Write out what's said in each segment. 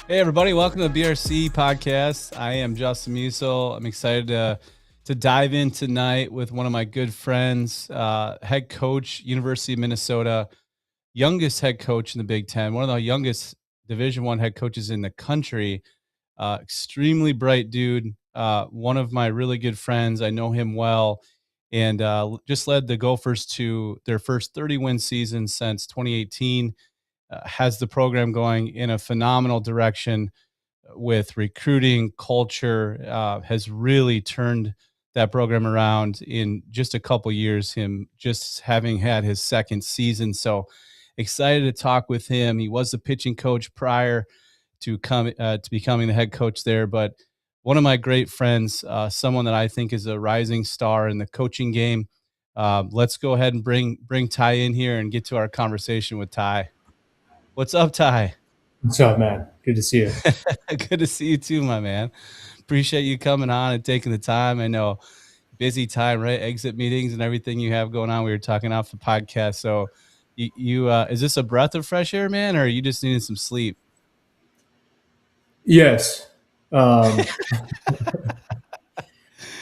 Hey everybody, welcome to the BRC podcast. I am Justin Musil. I'm excited to dive in tonight with one of my good friends, head coach, University of Minnesota, youngest head coach in the Big Ten, one of the youngest Division I head coaches in the country. Extremely bright dude. One of my really good friends. I know him well, and just led the Gophers to their first 30-win season since 2018. Has the program going in a phenomenal direction with recruiting culture, has really turned that program around in just a couple years, him just having had his second season. So excited to talk with him. He was the pitching coach prior to becoming the head coach there, but one of my great friends, someone that I think is a rising star in the coaching game. Let's go ahead and bring Ty in here and get to our conversation with Ty. What's up, Ty? What's up, man? Good to see you. Good to see you too, my man. Appreciate you coming on and taking the time. I know busy time, right? Exit meetings and everything you have going on. We were talking off the podcast. So you is this a breath of fresh air, man, or are you just needing some sleep? Yes. Um,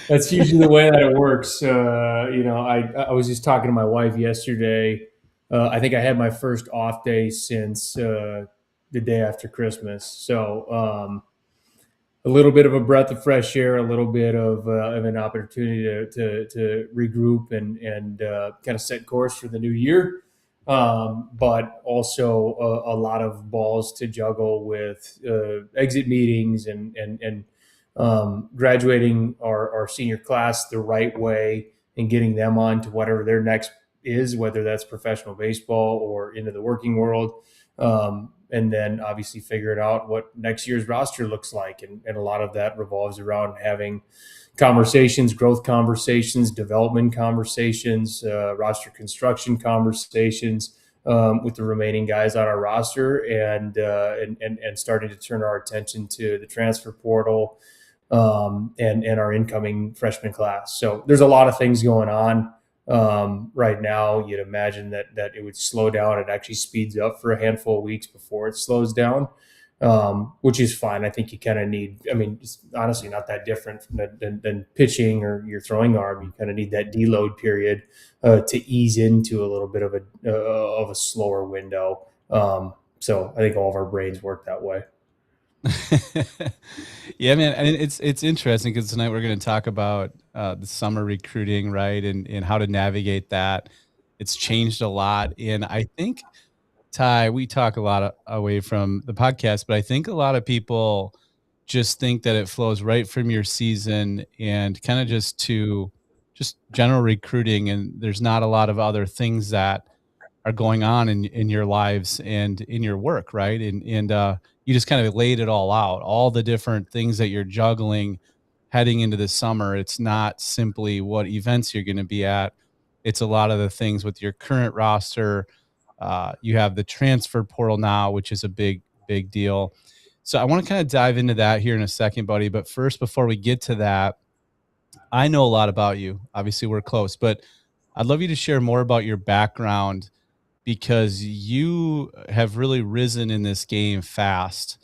that's usually the way that it works. I was just talking to my wife yesterday. I think I had my first off day since the day after Christmas. So a little bit of a breath of fresh air, a little bit of an opportunity to regroup and kind of set course for the new year. But also a lot of balls to juggle with exit meetings and graduating our senior class the right way and getting them on to whatever their next is, whether that's professional baseball or into the working world. And then obviously figuring out what next year's roster looks like. And a lot of that revolves around having conversations, growth conversations, development conversations, roster construction conversations with the remaining guys on our roster, and starting to turn our attention to the transfer portal and our incoming freshman class. So there's a lot of things going on. Right now, you'd imagine that it would slow down. It actually speeds up for a handful of weeks before it slows down, which is fine. I think you kind of need. I mean, it's honestly not that different than pitching or your throwing arm. You kind of need that deload period to ease into a little bit of a slower window. So I think all of our brains work that way. Yeah, man. And it's interesting because tonight we're going to talk about the summer recruiting, right? And how to navigate that. It's changed a lot. And I think, Ty, we talk a lot away from the podcast, but I think a lot of people just think that it flows right from your season and kind of just general recruiting. And there's not a lot of other things that are going on in your lives and in your work, right? And you just kind of laid it all out, all the different things that you're juggling heading into the summer. It's not simply what events you're going to be at. It's a lot of the things with your current roster. You have the transfer portal now, which is a big deal. So I want to kind of dive into that here in a second, buddy. But first, before we get to that, I know a lot about you. Obviously, we're close, but I'd love you to share more about your background because you have really risen in this game fast.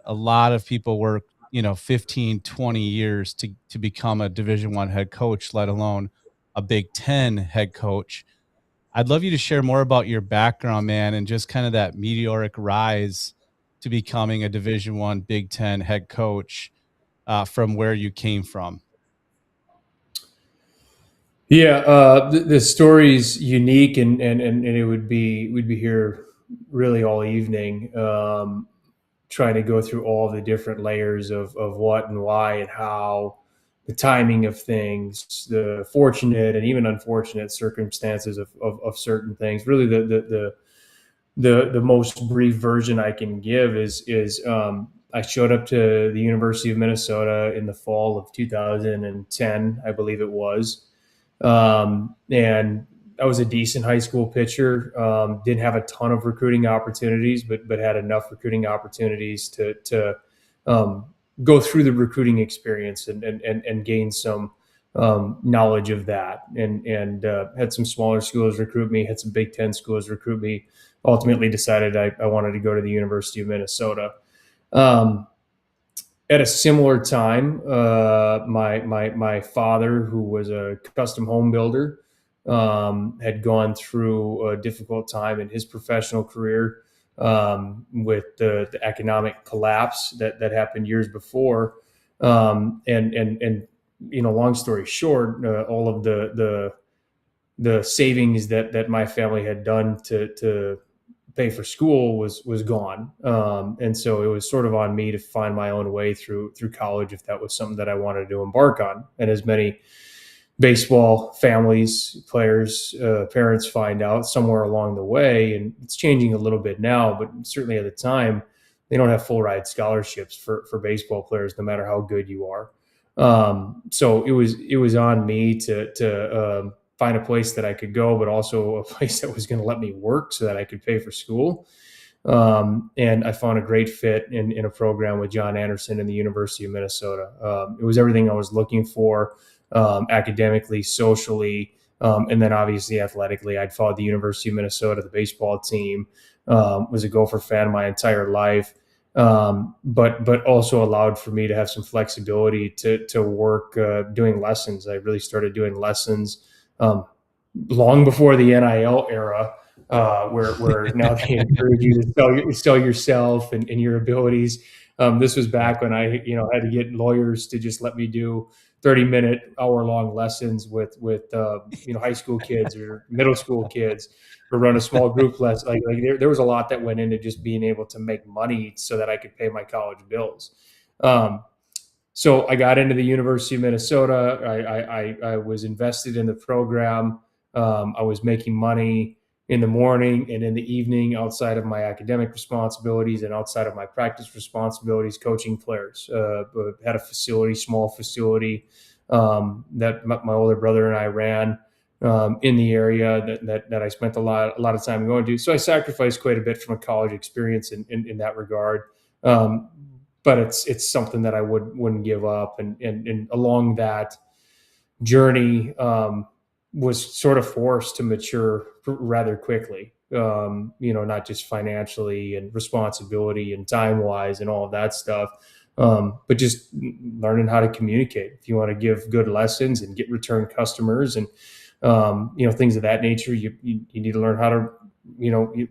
A lot of people work, 15, 20 years to become a Division I head coach, let alone a Big Ten head coach. I'd love you to share more about your background, man, and just kind of that meteoric rise to becoming a Division I Big Ten head coach from where you came from. Yeah, the story's unique, and it would be we'd be here really all evening, trying to go through all the different layers of what and why and how, the timing of things, the fortunate and even unfortunate circumstances of certain things. Really, the most brief version I can give is I showed up to the University of Minnesota in the fall of 2010, I believe it was. And I was a decent high school pitcher. Didn't have a ton of recruiting opportunities, but had enough recruiting opportunities to go through the recruiting experience and gain some knowledge of that. And had some smaller schools recruit me, had some Big Ten schools recruit me. Ultimately, decided I wanted to go to the University of Minnesota. Um, at a similar time, my father, who was a custom home builder, had gone through a difficult time in his professional career with the economic collapse that happened years before. And long story short, all of the savings that my family had done to pay for school was gone, and so it was sort of on me to find my own way through college if that was something that I wanted to embark on. And as many baseball families, players, parents find out somewhere along the way, and it's changing a little bit now, but certainly at the time, they don't have full ride scholarships for baseball players, no matter how good you are. So it was on me to find a place that I could go, but also a place that was going to let me work so that I could pay for school. And I found a great fit in a program with John Anderson in the University of Minnesota. It was everything I was looking for, academically, socially, and then obviously athletically. I'd followed the University of Minnesota, the baseball team, was a Gopher fan my entire life. But also allowed for me to have some flexibility to work doing lessons. I really started doing lessons long before the NIL era, where now they encourage you to sell yourself and your abilities. This was back when I had to get lawyers to just let me do 30-minute, hour-long lessons with high school kids or middle school kids, or run a small group lesson. There was a lot that went into just being able to make money so that I could pay my college bills. So I got into the University of Minnesota. I was invested in the program. I was making money in the morning and in the evening outside of my academic responsibilities and outside of my practice responsibilities, coaching players. Had a facility, small facility, that my older brother and I ran in the area that I spent a lot of time going to. So I sacrificed quite a bit from a college experience in that regard. But it's something that I wouldn't give up. And along that journey, was sort of forced to mature rather quickly. Not just financially and responsibility and time wise and all of that stuff, but just learning how to communicate. If you want to give good lessons and get return customers and things of that nature, you need to learn how to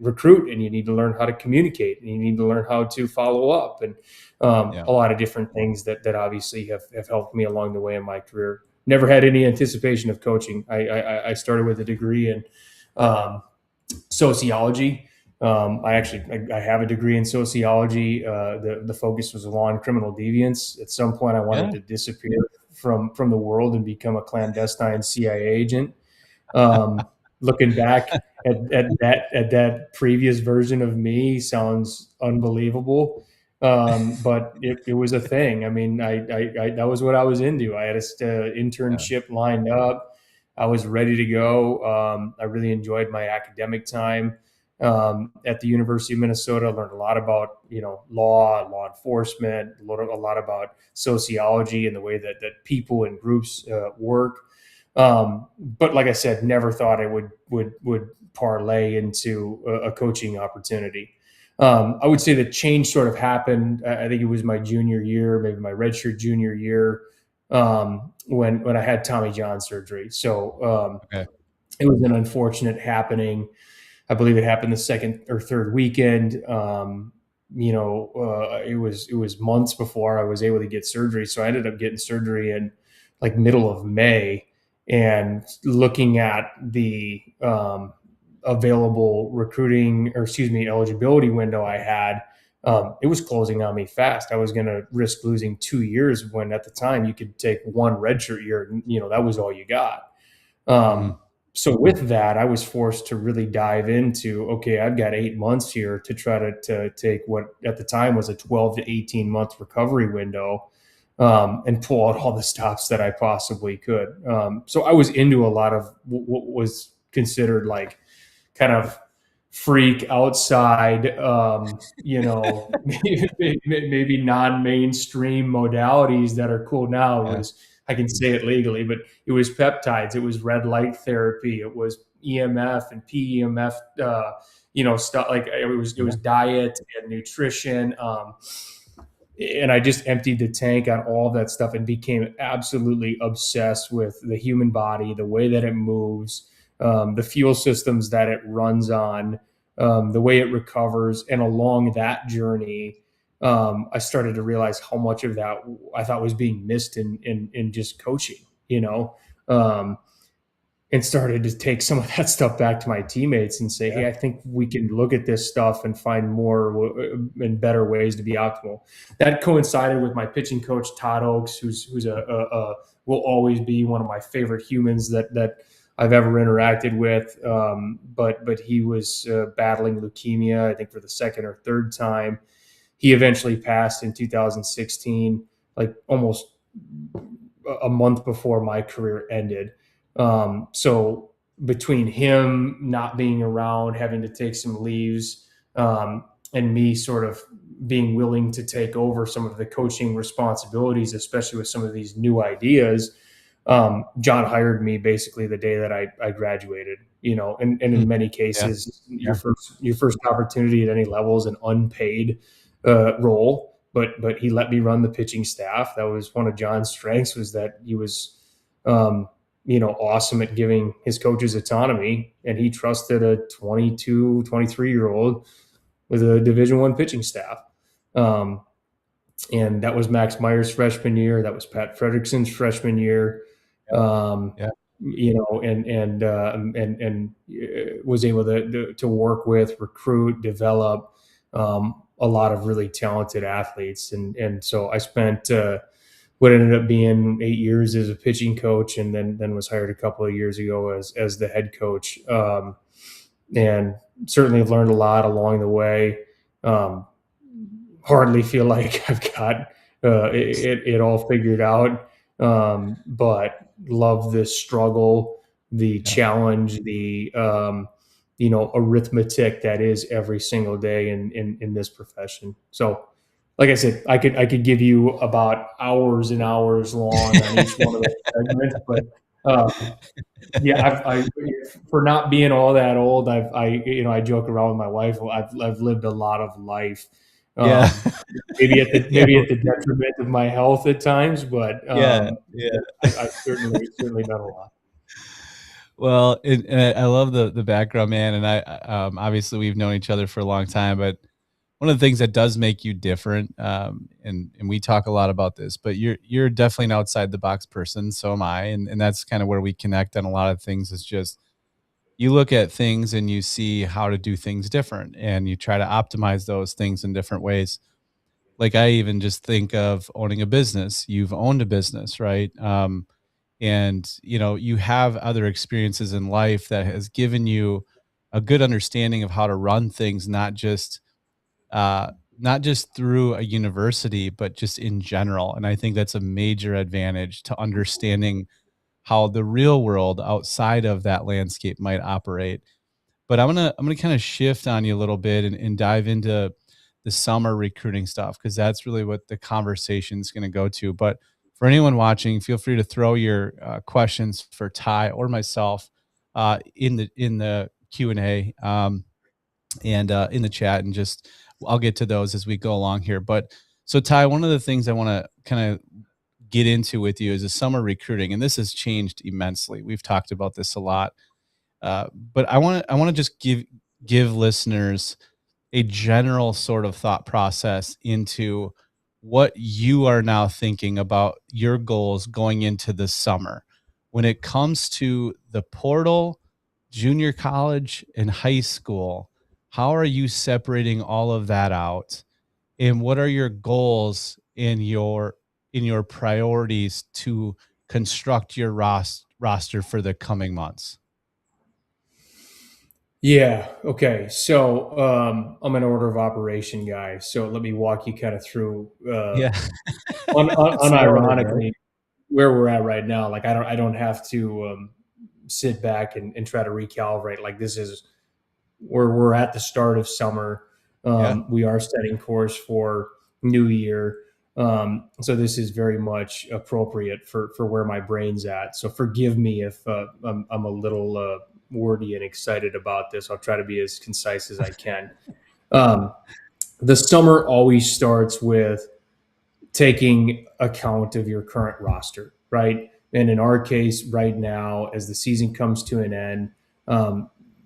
recruit, and you need to learn how to communicate, and you need to learn how to follow up, and Yeah. a lot of different things that obviously have helped me along the way in my career. Never had any anticipation of coaching. I started with a degree in sociology. I have a degree in sociology. The focus was on criminal deviance. At some point, I wanted Yeah. to disappear from the world and become a clandestine CIA agent. Looking back at that previous version of me sounds unbelievable. But it was a thing. I mean, I that was what I was into. I had a Yeah. internship lined up. I was ready to go. I really enjoyed my academic time at the University of Minnesota. I learned a lot about law enforcement, a lot about sociology and the way that people and groups work. But like I said, never thought I would parlay into a coaching opportunity. I would say the change sort of happened. I think it was my junior year, maybe my redshirt junior year, when I had Tommy John surgery. So Okay. it was an unfortunate happening. I believe it happened the second or third weekend. It was months before I was able to get surgery. So I ended up getting surgery in like middle of May, and looking at the available recruiting, or excuse me, eligibility window I had, it was closing on me fast. I was going to risk losing 2 years when at the time you could take one redshirt year, and that was all you got. Mhm. So with that, I was forced to really dive into, okay, I've got 8 months here to try to take what at the time was a 12 to 18 month recovery window, and pull out all the stops that I possibly could. So I was into a lot of what was considered like kind of freak outside, maybe non-mainstream modalities that are cool now. Yeah. Was I can say it legally, but it was peptides, it was red light therapy, it was EMF and PEMF, stuff like it was Yeah. diet and nutrition. and I just emptied the tank on all of that stuff and became absolutely obsessed with the human body, the way that it moves, the fuel systems that it runs on, the way it recovers. And along that journey, I started to realize how much of that I thought was being missed in just coaching, um, and started to take some of that stuff back to my teammates and say, Yeah. hey, I think we can look at this stuff and find more and better ways to be optimal. That coincided with my pitching coach, Todd Oakes, who's will always be one of my favorite humans that I've ever interacted with. But he was battling leukemia, I think for the second or third time. He eventually passed in 2016, like almost a month before my career ended. So between him not being around, having to take some leaves, and me sort of being willing to take over some of the coaching responsibilities, especially with some of these new ideas, John hired me basically the day that I graduated. And in many Yeah. cases, Yeah. your first opportunity at any level is an unpaid role. But he let me run the pitching staff. That was one of John's strengths, was that he was awesome at giving his coaches autonomy, and he trusted a 22, 23-year-old with a Division I pitching staff. And that was Max Meyer's freshman year. That was Pat Fredrickson's freshman year. Um, Yeah. and was able to work with, recruit, develop a lot of really talented athletes. And so I spent what ended up being 8 years as a pitching coach, and then was hired a couple of years ago as the head coach. And certainly have learned a lot along the way. Um, Hardly feel like I've got it all figured out, but love the struggle, the Yeah. challenge, the arithmetic that is every single day in this profession. So, like I said, I could give you about hours and hours long on each one of those segments, but yeah, for not being all that old, I joke around with my wife. I've lived a lot of life. Yeah. Um, maybe at the Yeah. detriment of my health at times, but Yeah. Yeah. I've certainly done a lot. Well, and I love the background, man, and obviously we've known each other for a long time, but one of the things that does make you different, and we talk a lot about this, but you're definitely an outside the box person, so am I, and that's kind of where we connect on a lot of things. Is just you look at things and you see how to do things different, and you try to optimize those things in different ways. Like I even just think of owning a business. You've owned a business, right? And you have other experiences in life that has given you a good understanding of how to run things, uh, not just through a university, but just in general. And I think that's a major advantage to understanding how the real world outside of that landscape might operate. But I'm gonna kind of shift on you a little bit and dive into the summer recruiting stuff, because that's really what the conversation is going to go to. But for anyone watching, feel free to throw your questions for Ty or myself in the Q&A, and in the chat, and just I'll get to those as we go along here. But so Ty, one of the things I want to kind of get into with you is the summer recruiting, and this has changed immensely. We've talked about this a lot, but I want to just give listeners a general sort of thought process into what you are now thinking about your goals going into the summer when it comes to the portal, junior college, and high school. How are you separating all of that out? And what are your goals in your priorities to construct your roster for the coming months? Yeah. Okay. So I'm an order of operation guy. So let me walk you kind of through, Yeah. It's the order, right? unironically, where we're at right now. Like I don't have to sit back and try to recalibrate. Like this is where we're at the start of summer. Yeah. We are setting course for new year. So this is very much appropriate for where my brain's at. So forgive me if I'm a little wordy and excited about this. I'll try to be as concise as I can. Um, the summer always starts with taking account of your current roster, right? And in our case, right now, as the season comes to an end,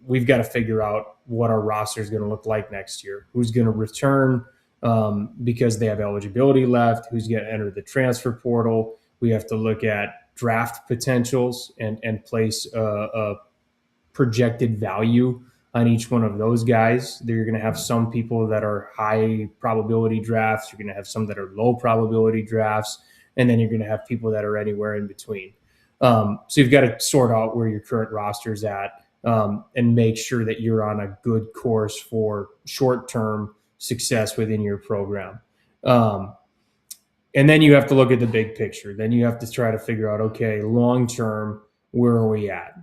we've got to figure out what our roster is going to look like next year. Who's going to return because they have eligibility left? Who's going to enter the transfer portal? We have to look at draft potentials and place a projected value on each one of those guys. You're going to have some people that are high probability drafts. You're going to have some that are low probability drafts. And then you're going to have people that are anywhere in between. So you've got to sort out where your current roster is at and make sure that you're on a good course for short-term success within your program. And then you have to look at the big picture. Then you have to try to figure out, okay, long-term, where are we at?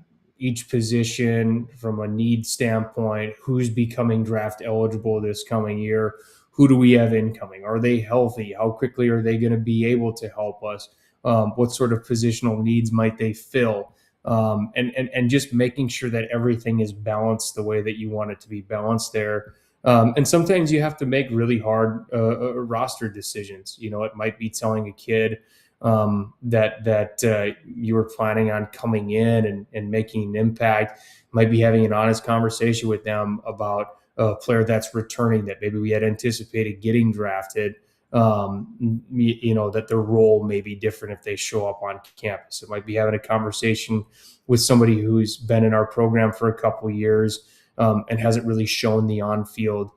Each position from a need standpoint, who's becoming draft eligible this coming year? Who do we have incoming? Are they healthy? How quickly are they going to be able to help us? What sort of positional needs might they fill? And just making sure that everything is balanced the way that you want it to be balanced there. And sometimes you have to make really hard roster decisions. You know, it might be telling a kid that you were planning on coming in and making an impact. Might be having an honest conversation with them about a player that's returning that maybe we had anticipated getting drafted. You know, that their role may be different if they show up on campus. It might be having a conversation with somebody who's been in our program for a couple of years and hasn't really shown the on-field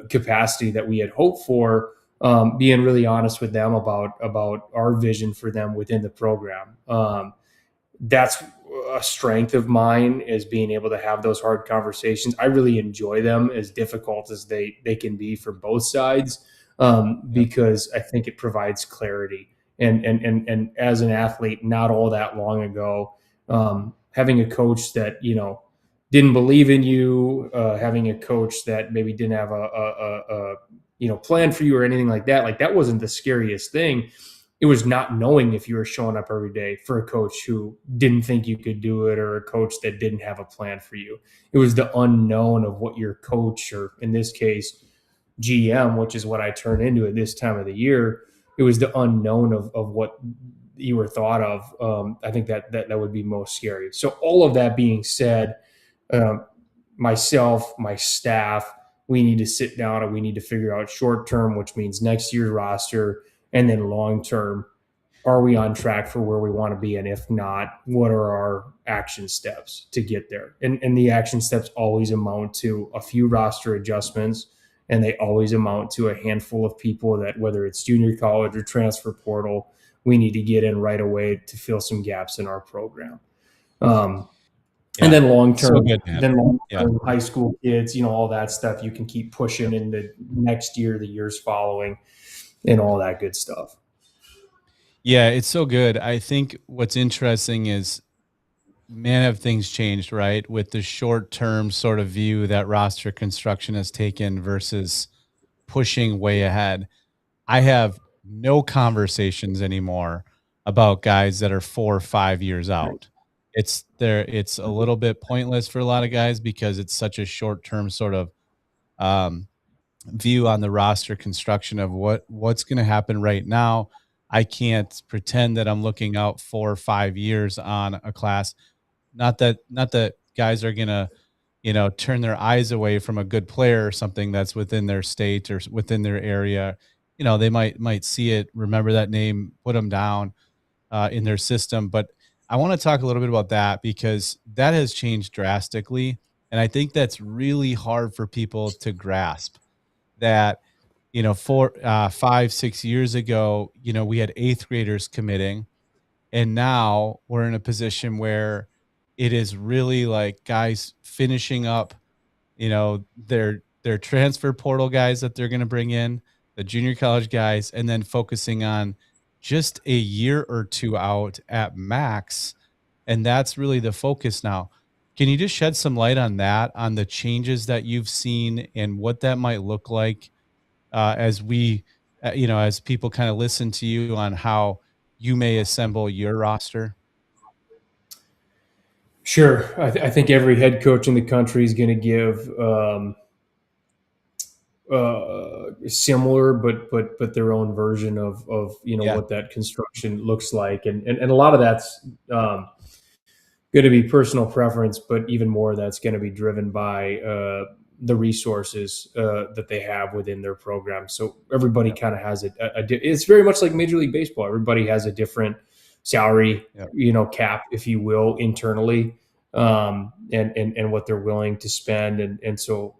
capacity that we had hoped for. Being really honest with them about our vision for them within the program. That's a strength of mine, is being able to have those hard conversations. I really enjoy them, as difficult as they can be for both sides, because I think it provides clarity. And as an athlete, not all that long ago, having a coach that, you know, didn't believe in you, having a coach that maybe didn't have a plan for you or anything like that wasn't the scariest thing. It was not knowing if you were showing up every day for a coach who didn't think you could do it, or a coach that didn't have a plan for you. It was the unknown of what your coach, or in this case, GM, which is what I turn into at this time of the year. It was the unknown of what you were thought of. I think that would be most scary. So all of that being said, myself, my staff, we need to sit down and we need to figure out short term, which means next year's roster, and then long term, are we on track for where we want to be? And if not, what are our action steps to get there? And the action steps always amount to a few roster adjustments, and they always amount to a handful of people that, whether it's junior college or transfer portal, we need to get in right away to fill some gaps in our program. And then long term, high school kids, you know, all that stuff you can keep pushing in the next year, the years following, and all that good stuff. Yeah, it's so good. I think what's interesting is, man, have things changed, right? With the short term sort of view that roster construction has taken versus pushing way ahead. I have no conversations anymore about guys that are 4 or 5 years out. It's a little bit pointless for a lot of guys because it's such a short term sort of view on the roster construction of what's going to happen right now. I can't pretend that I'm looking out 4 or 5 years on a class. Not that guys are going to, you know, turn their eyes away from a good player or something that's within their state or within their area. You know, they might see it, remember that name, put them down in their system. But I want to talk a little bit about that because that has changed drastically. And I think that's really hard for people to grasp that, you know, 5, 6 years ago, you know, we had 8th graders committing, and now we're in a position where it is really like guys finishing up, you know, their transfer portal guys that they're going to bring in, the junior college guys, and then focusing on just a year or two out at max. And that's really the focus now. Can you just shed some light on that, on the changes that you've seen and what that might look like as we, as people kind of listen to you on how you may assemble your roster? Sure. I think every head coach in the country is going to give similar, but their own version of Yeah. what that construction looks like, and a lot of that's going to be personal preference, but even more that's going to be driven by the resources that they have within their program. So everybody Yep. kind of has it's very much like Major League Baseball. Everybody has a different salary, Yep. cap, if you will, internally, and what they're willing to spend, and so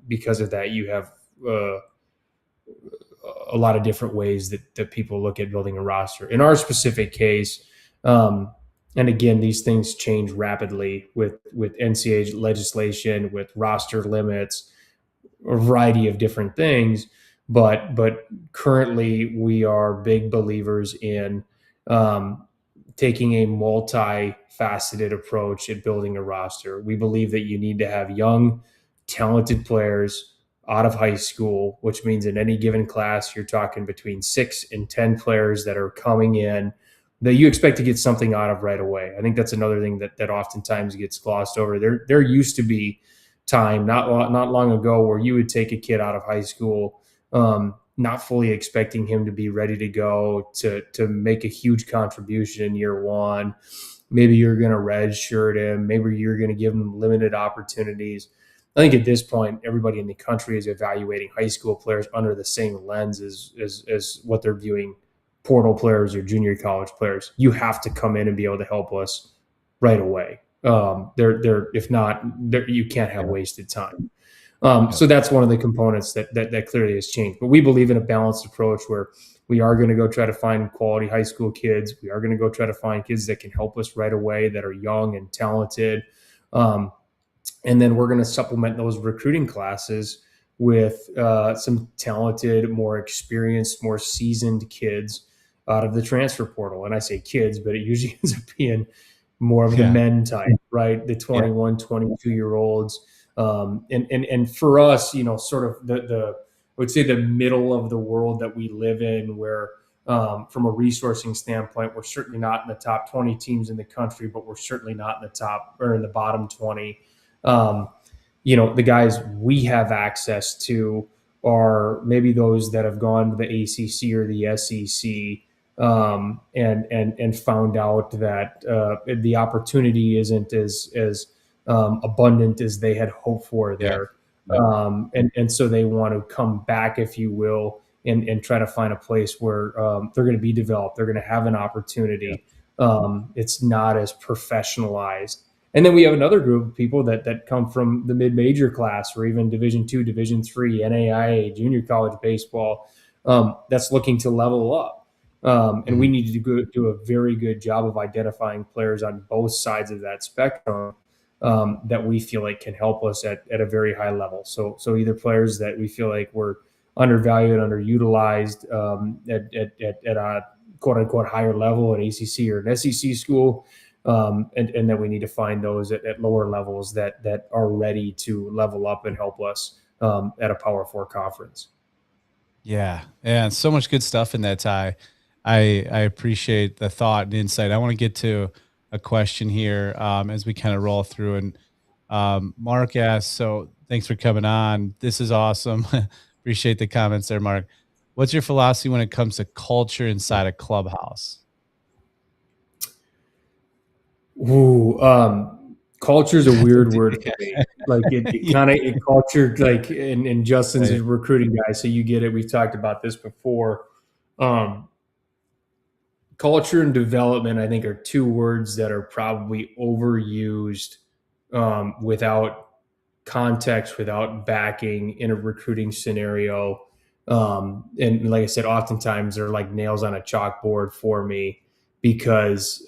because of that, you have uh, a lot of different ways that people look at building a roster. In our specific case, um, and again, these things change rapidly with NCAA legislation, with roster limits, a variety of different things. But currently, we are big believers in um, taking a multifaceted approach at building a roster. We believe that you need to have young, talented players out of high school, which means in any given class, you're talking between 6 and 10 players that are coming in that you expect to get something out of right away. I think that's another thing that oftentimes gets glossed over. There used to be time not long ago where you would take a kid out of high school, not fully expecting him to be ready to go to make a huge contribution in year one. Maybe you're going to red shirt him. Maybe you're going to give him limited opportunities. I think at this point, everybody in the country is evaluating high school players under the same lens as what they're viewing portal players or junior college players. You have to come in and be able to help us right away. They're if not, you can't have Yep. wasted time. Yep. So that's one of the components that clearly has changed. But we believe in a balanced approach where we are going to go try to find quality high school kids. We are going to go try to find kids that can help us right away, that are young and talented. Um, and then we're going to supplement those recruiting classes with some talented, more experienced, more seasoned kids out of the transfer portal. And I say kids, but it usually ends up being more of the Yeah. men type, right? The Yeah. 21, 22-year olds. And for us, sort of I would say the middle of the world that we live in, where from a resourcing standpoint, we're certainly not in the top 20 teams in the country, but we're certainly not in the top or in the bottom 20. Um, the guys we have access to are maybe those that have gone to the ACC or the SEC, and found out that the opportunity isn't as abundant as they had hoped for Yeah. there, Yep. and so they want to come back, if you will, and try to find a place where they're going to be developed, they're going to have an Yep. opportunity. It's not as professionalized. And then we have another group of people that come from the mid-major class or even Division II, Division III, NAIA, junior college baseball, that's looking to level up. And we Mhm. need to do a very good job of identifying players on both sides of that spectrum, that we feel like can help us at a very high level. So either players that we feel like we're undervalued, underutilized, at a quote unquote higher level at ACC or an SEC school, and then we need to find those at lower levels that are ready to level up and help us at a Power Four conference. Yeah. And so much good stuff in that, Ty. I appreciate the thought and insight. I want to get to a question here as we kind of roll through. And Mark asks, so thanks for coming on. This is awesome. Appreciate the comments there, Mark. What's your philosophy when it comes to culture inside a clubhouse? Ooh, culture is a That's a weird word for me. Like it kind of it culture like and Justin's Right. a recruiting guy, so you get it. We've talked about this before. Um, Culture and development, I think, are two words that are probably overused without context, without backing in a recruiting scenario. And like I said, oftentimes they're like nails on a chalkboard for me because,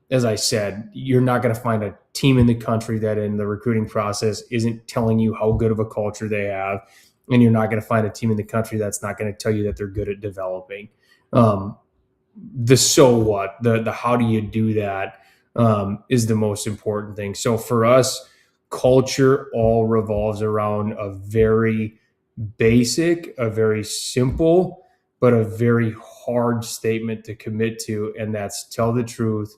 as I said, you're not going to find a team in the country that in the recruiting process isn't telling you how good of a culture they have. And you're not going to find a team in the country that's not going to tell you that they're good at developing. Um, the so what, the how do you do that, is the most important thing. So for us, culture all revolves around a very basic, a very simple, but a very hard statement to commit to, and that's tell the truth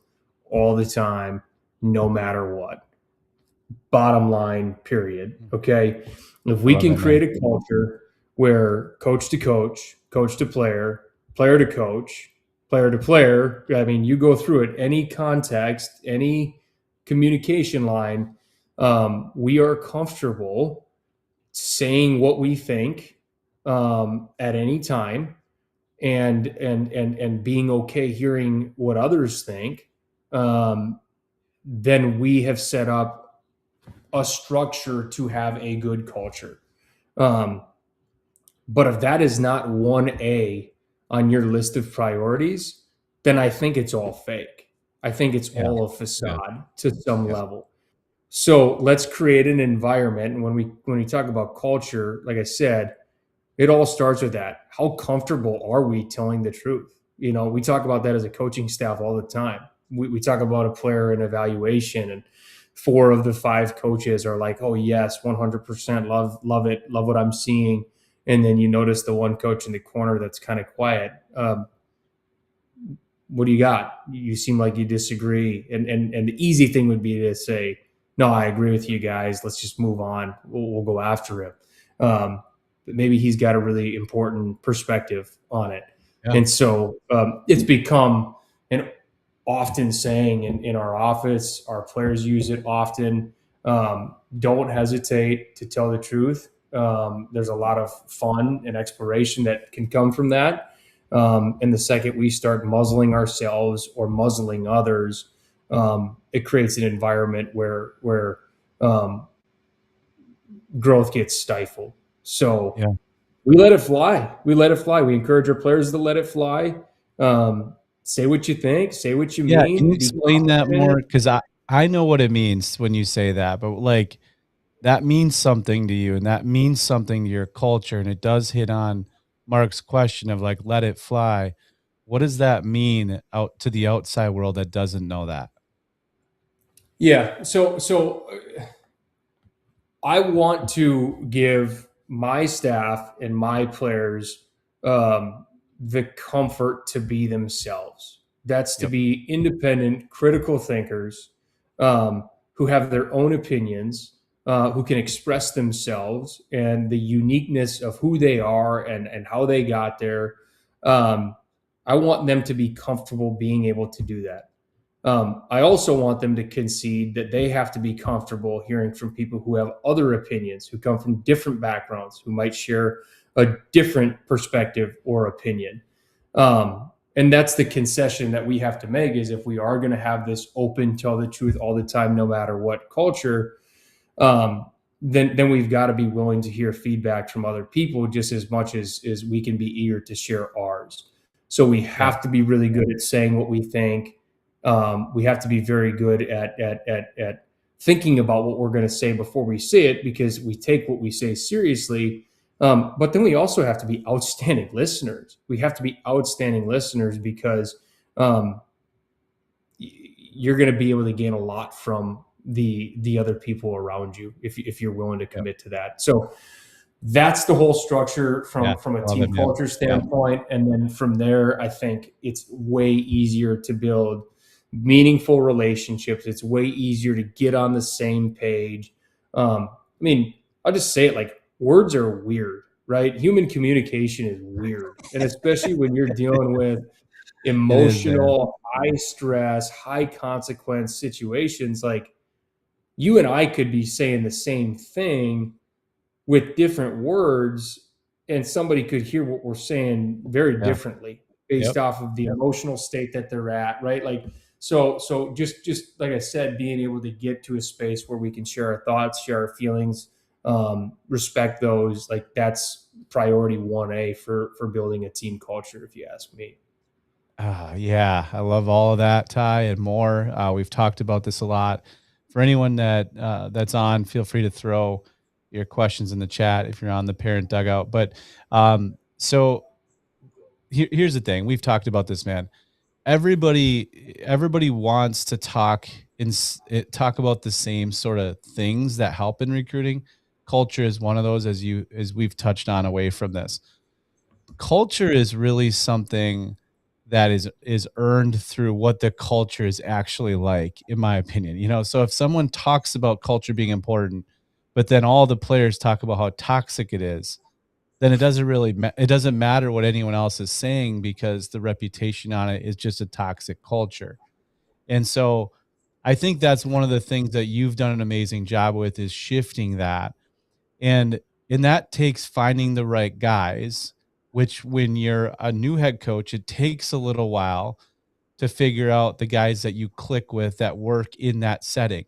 all the time, no matter what. Bottom line, period. Okay. If I we love can that, man. create a culture where coach to coach, coach to player, player to coach, player to player, I mean, you go through it, any context, any communication line, we are comfortable saying what we think at any time, and being okay hearing what others think, um, then we have set up a structure to have a good culture. Um, but if that is not 1A on your list of priorities, then I think it's all fake. I think it's Yeah. all a Good. facade to some Yep. level. So let's create an environment. And when we talk about culture, like I said, it all starts with that. How comfortable are we telling the truth? We talk about that as a coaching staff all the time. We talk about a player in evaluation, and 4 of the 5 coaches are like, "Oh yes, 100%, love it, love what I'm seeing." And then you notice the one coach in the corner that's kind of quiet. What do you got? You seem like you disagree. And the easy thing would be to say, no, I agree with you guys. Let's just move on. We'll go after him. But maybe he's got a really important perspective on it. Yeah. And so it's become an often saying in our office. Our players use it often. Don't hesitate to tell the truth. There's a lot of fun and exploration that can come from that. And the second we start muzzling ourselves or muzzling others, it creates an environment where growth gets stifled. So Yeah. we let it fly. We let it fly. We encourage our players to let it fly. Say what you think. Say what you Yeah. Can you mean. Be explain that confident in more? it. Because I know what it means when you say that, but like that means something to you and that means something to your culture. And it does hit on Mark's question of like, let it fly. What does that mean out to the outside world that doesn't know that? Yeah. So I want to give my staff and my players the comfort to be themselves. That's to Yep. be independent, critical thinkers who have their own opinions, who can express themselves and the uniqueness of who they are and how they got there. Um, I want them to be comfortable being able to do that. I also want them to concede that they have to be comfortable hearing from people who have other opinions, who come from different backgrounds, who might share a different perspective or opinion. And that's the concession that we have to make is if we are going to have this open, tell the truth all the time, no matter what culture, um, then we've got to be willing to hear feedback from other people just as much as we can be eager to share ours. So we Yeah. have to be really good at saying what we think. We have to be very good at thinking about what we're going to say before we say it because we take what we say seriously. But then we also have to be outstanding listeners. We have to be outstanding listeners because um, you're going to be able to gain a lot from the other people around you if you're willing to Yep. commit to that. So that's the whole structure Yeah. from a I love it, team man. culture Yeah. standpoint. And then from there, I think it's way easier to build meaningful relationships. It's way easier to get on the same page. I mean, I'll just say it like words are weird, right? Human communication is weird. And especially when you're dealing with It is, man. emotional, high stress, high consequence situations, like you and I could be saying the same thing with different words, and somebody could hear what we're saying very Yeah. differently based Yep. off of the emotional state that they're at, right? Like so just like I said, being able to get to a space where we can share our thoughts, share our feelings, respect those, like that's priority 1A for building a team culture, if you ask me. Yeah, I love all of that, Ty, and more. We've talked about this a lot. For anyone that's on, feel free to throw your questions in the chat if you're on the parent dugout. But so here's the thing: we've talked about this, man. Everybody wants to talk talk about the same sort of things that help in recruiting. Culture is one of those, as we've touched on. Away from this, culture is really something that is earned through what the culture is actually like, in my opinion. So if someone talks about culture being important, but then all the players talk about how toxic it is, then it doesn't matter what anyone else is saying because the reputation on it is just a toxic culture. And so I think that's one of the things that you've done an amazing job with is shifting that. And that takes finding the right guys, which when you're a new head coach, it takes a little while to figure out the guys that you click with that work in that setting.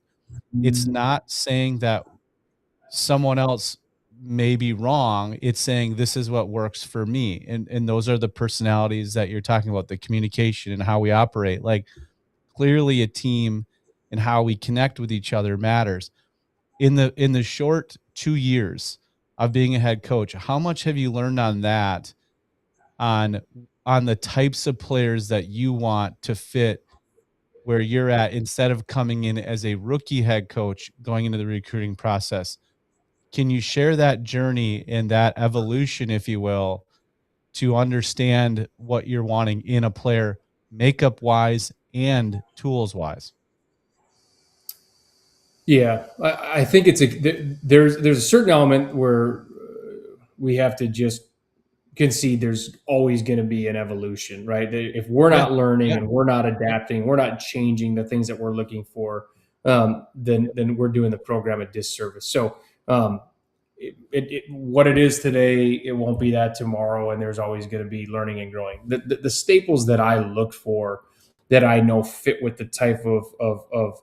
It's not saying that someone else may be wrong. It's saying this is what works for me. And those are the personalities that you're talking about, the communication and how we operate. Like clearly a team and how we connect with each other matters. In the short 2 years of being a head coach, how much have you learned on that, on the types of players that you want to fit where you're at, instead of coming in as a rookie head coach going into the recruiting process? Can you share that journey and that evolution, if you will, to understand what you're wanting in a player, makeup wise and tools wise? Yeah, I think there's a certain element where we have to just concede there's always going to be an evolution, right? If we're Yeah. not learning Yeah. and we're not adapting, we're not changing the things that we're looking for, then we're doing the program a disservice. So what it is today, it won't be that tomorrow, and there's always going to be learning and growing. The staples that I look for, that I know fit with the type of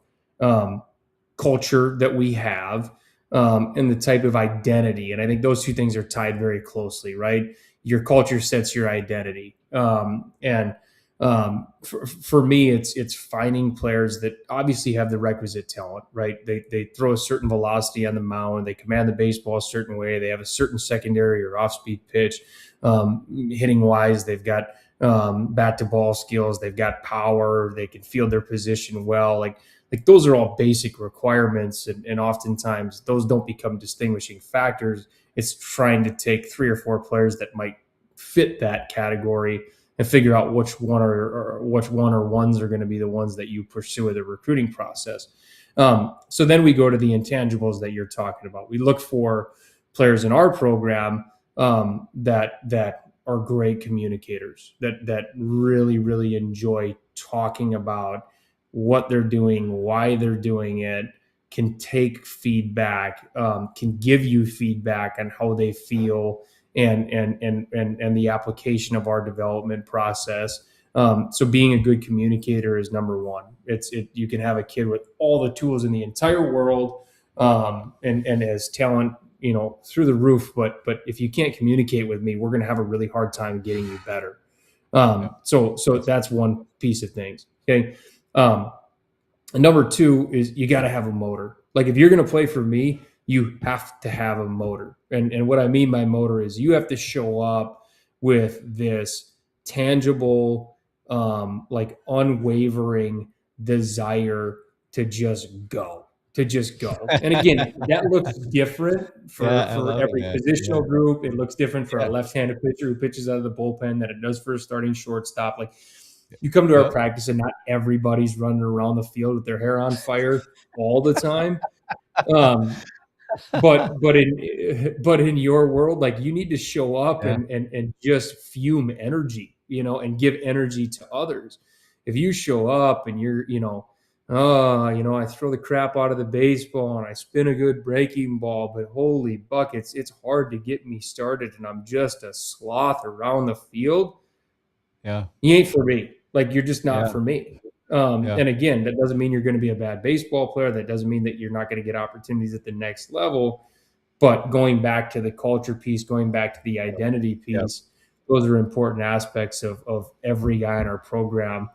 culture that we have, and the type of identity. And I think those two things are tied very closely, right? Your culture sets your identity. For me, it's finding players that obviously have the requisite talent, right? They throw a certain velocity on the mound, they command the baseball a certain way, they have a certain secondary or off speed pitch. Hitting wise, they've got bat to ball skills, they've got power, they can field their position well. Like those are all basic requirements, and oftentimes those don't become distinguishing factors. It's trying to take 3 or 4 players that might fit that category and figure out which one or ones are going to be the ones that you pursue in the recruiting process. So then we go to the intangibles that you're talking about. We look for players in our program that are great communicators, that really enjoy talking about what they're doing, why they're doing it, can take feedback, can give you feedback on how they feel, and the application of our development process. So being a good communicator is number one. You can have a kid with all the tools in the entire world, and has talent, through the roof, but if you can't communicate with me, we're going to have a really hard time getting you better. So that's one piece of things. Okay. And number 2 is you got to have a motor. Like if you're going to play for me, you have to have a motor. And what I mean by motor is you have to show up with this tangible, like unwavering desire to just go, And again, that looks different for Yeah, I love it, every man. Yeah. positional group. It looks different for a Yeah. left-handed pitcher who pitches out of the bullpen than it does for a starting shortstop. Like you come to our Yep. practice and not everybody's running around the field with their hair on fire all the time. But in your world, like you need to show up Yeah. and just fume energy, and give energy to others. If you show up and you're, I throw the crap out of the baseball and I spin a good breaking ball, but holy buckets, it's hard to get me started and I'm just a sloth around the field. Yeah. You ain't for me. Like you're just not Yeah. for me. Yeah. And again, that doesn't mean you're going to be a bad baseball player. That doesn't mean that you're not going to get opportunities at the next level. But going back to the culture piece, going back to the identity piece, those are important aspects of every guy in our program.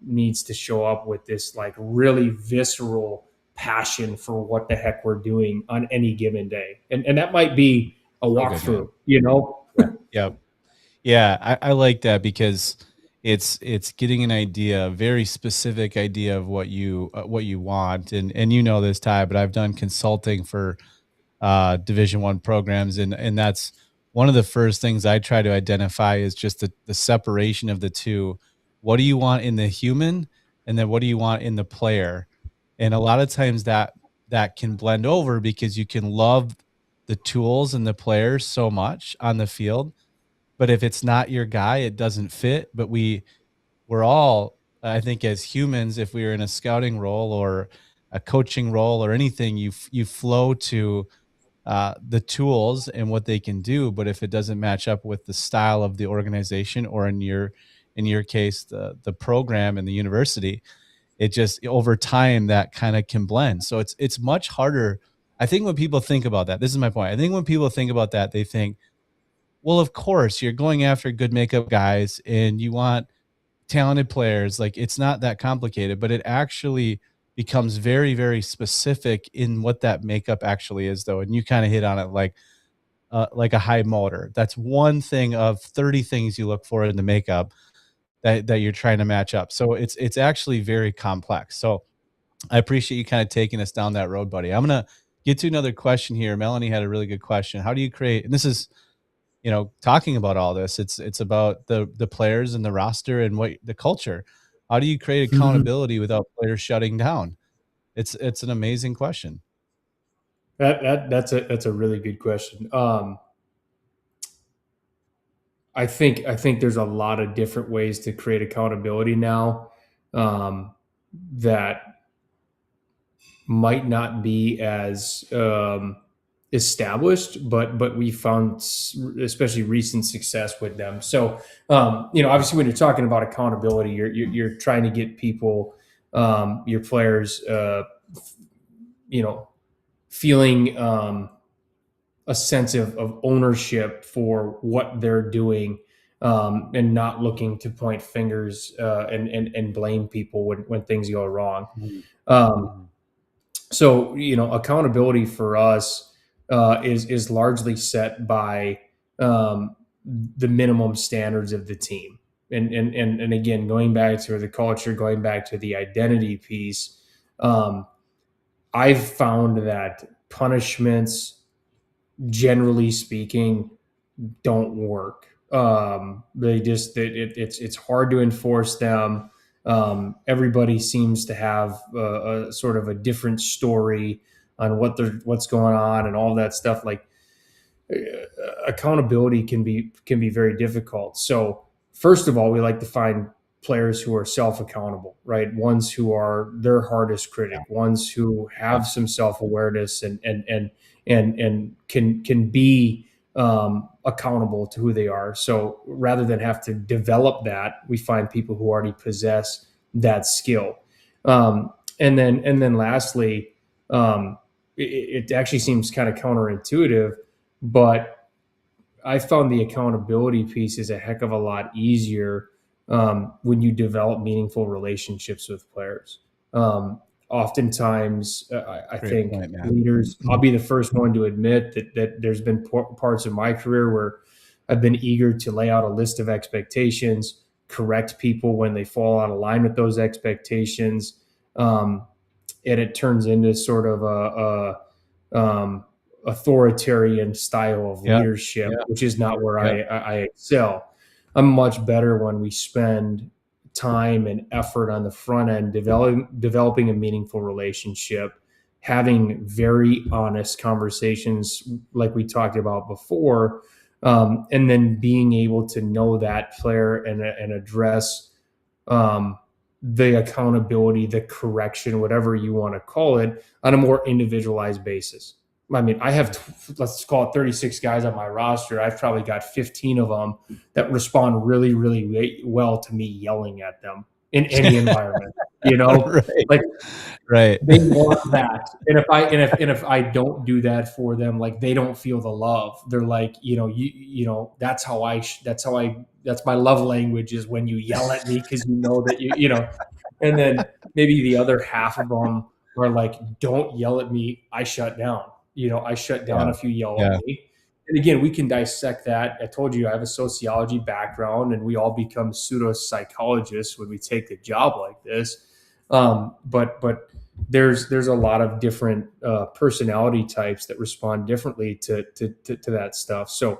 Needs to show up with this like really visceral passion for what the heck we're doing on any given day. And that might be a So good, man. walkthrough. Yep. Yeah, I like that because it's getting an idea, a very specific idea of what you want, and you know this, Ty, but I've done consulting for Division 1 programs, and that's one of the first things I try to identify is just the separation of the two. What do you want in the human, and then what do you want in the player? And a lot of times that can blend over because you can love the tools and the players so much on the field, but if it's not your guy, it doesn't fit. But we're all, I think, as humans, if we were in a scouting role or a coaching role or anything, you flow to the tools and what they can do. But if it doesn't match up with the style of the organization, or in your case, the program and the university, it just over time that kind of can blend. So it's much harder. I think when people think about that, this is my point. I think when people think about that, they think, well, of course, you're going after good makeup guys and you want talented players. Like, it's not that complicated, but it actually becomes very, very specific in what that makeup actually is, though. And you kind of hit on it, like a high motor. That's one thing of 30 things you look for in the makeup that you're trying to match up. So it's actually very complex. So I appreciate you kind of taking us down that road, buddy. I'm gonna get to another question here. Melanie had a really good question. How do you create? And this is, talking about all this, it's about the players and the roster and what the culture. How do you create accountability without players shutting down? It's an amazing question. That's a really good question. I think there's a lot of different ways to create accountability now, that might not be as established, but we found especially recent success with them. So, obviously, when you're talking about accountability, you're trying to get people, your players, feeling a sense of ownership for what they're doing, and not looking to point fingers, and blame people when things go wrong. Um, so, accountability for us is largely set by, the minimum standards of the team. And again, going back to the culture, going back to the identity piece, I've found that punishments, generally speaking, don't work. It's hard to enforce them. Everybody seems to have a sort of a different story on what's going on and all that stuff. Like, accountability can be very difficult. So first of all, we like to find players who are self-accountable, right? Ones who are their hardest critic, ones who have some self-awareness and can be accountable to who they are. So rather than have to develop that, we find people who already possess that skill. And then lastly, it actually seems kind of counterintuitive, but I found the accountability piece is a heck of a lot easier when you develop meaningful relationships with players. Oftentimes, I think Point, leaders, I'll be the first one to admit that there's been parts of my career where I've been eager to lay out a list of expectations, correct people when they fall out of line with those expectations. And it turns into sort of authoritarian style of leadership, which is not where I excel. I'm much better when we spend time and effort on the front end developing a meaningful relationship, having very honest conversations like we talked about before, and then being able to know that player and address the accountability, the correction, whatever you want to call it, on a more individualized basis. I mean, I have, let's call it 36 guys on my roster. I've probably got 15 of them that respond really, really well to me yelling at them in any environment, right. Right. they want that. And if I don't do that for them, like, they don't feel the love. They're like, that's my love language, is when you yell at me, because that and then maybe the other half of them are like, don't yell at me, I shut down. I shut down if you yell at me. And again, we can dissect that. I told you I have a sociology background, and we all become pseudo psychologists when we take a job like this. But there's a lot of different personality types that respond differently to that stuff. So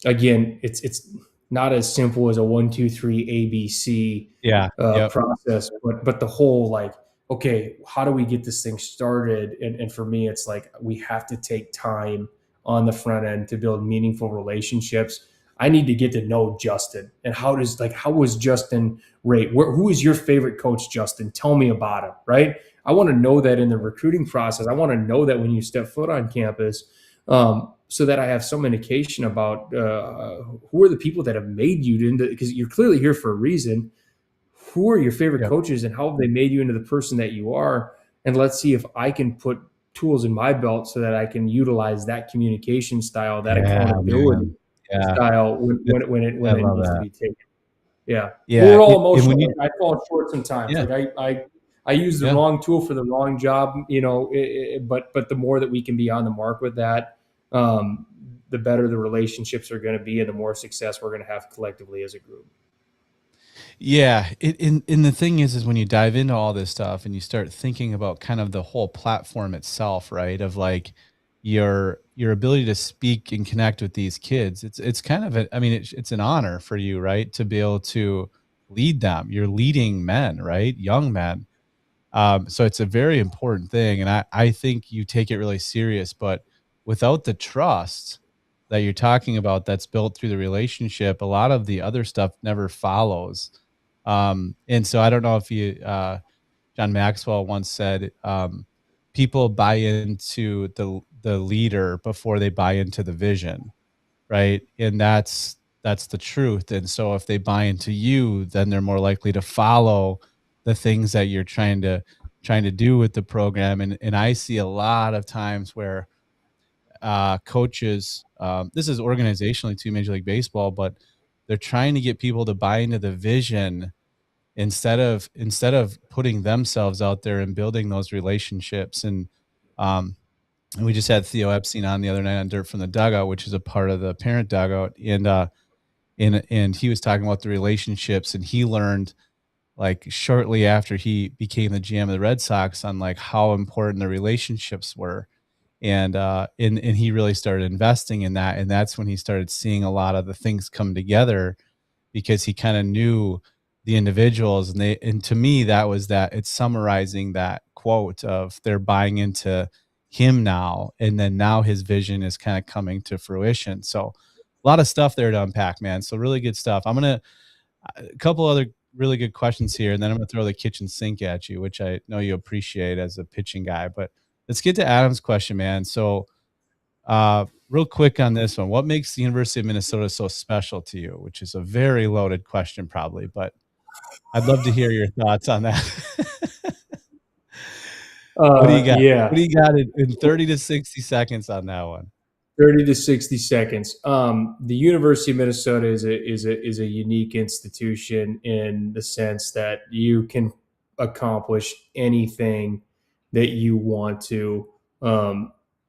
again, it's not as simple as a 1, 2, 3 ABC process, but the whole, like, okay, how do we get this thing started? And for me, it's like we have to take time on the front end to build meaningful relationships. I need to get to know Justin, and how was Justin rate? Who is your favorite coach, Justin? Tell me about him, right? I want to know that in the recruiting process. I want to know that when you step foot on campus, so that I have some indication about who are the people that have made you into, because you're clearly here for a reason. Who are your favorite Yep. coaches and how have they made you into the person that you are? And let's see if I can put tools in my belt so that I can utilize that communication style, that Yeah, accountability man. Yeah. style It's when I it love needs to that. be taken. Yeah. Yeah, We're all and when emotional. you Like I fall short sometimes. yeah, Like I use the yeah. wrong tool for the wrong job, but the more that we can be on the mark with that, um, the better the relationships are going to be and the more success we're going to have collectively as a group. Yeah, and the thing is when you dive into all this stuff and you start thinking about kind of the whole platform itself, right? Of like your ability to speak and connect with these kids. It's kind of I mean, it's an honor for you, right? To be able to lead them. You're leading men, right? Young men. So it's a very important thing. And I think you take it really serious, but without the trust that you're talking about that's built through the relationship, a lot of the other stuff never follows. And so I don't know if John Maxwell once said, people buy into the leader before they buy into the vision, right? And that's the truth. And so if they buy into you, then they're more likely to follow the things that you're trying to do with the program. And I see a lot of times where coaches, this is organizationally too, Major League Baseball, but they're trying to get people to buy into the vision instead of putting themselves out there and building those relationships. Um, and we just had Theo Epstein on the other night on Dirt from the Dugout, which is a part of the parent dugout, and he was talking about the relationships, and he learned like shortly after he became the GM of the Red Sox on like how important the relationships were, and he really started investing in that, and that's when he started seeing a lot of the things come together because he kind of knew the individuals, and to me that it's summarizing that quote of they're buying into him now, and then now his vision is kind of coming to fruition. So a lot of stuff there to unpack, man. So really good stuff. I'm gonna a couple other really good questions here, and then I'm gonna throw the kitchen sink at you, which I know you appreciate as a pitching guy. But let's get to Adam's question, man. So real quick on this one, what makes the University of Minnesota so special to you? Which is a very loaded question, probably, but I'd love to hear your thoughts on that. What do you got? What Yeah. do you got in 30 to 60 seconds on that one? 30 to 60 seconds. The University of Minnesota is a unique institution in the sense that you can accomplish anything that you want to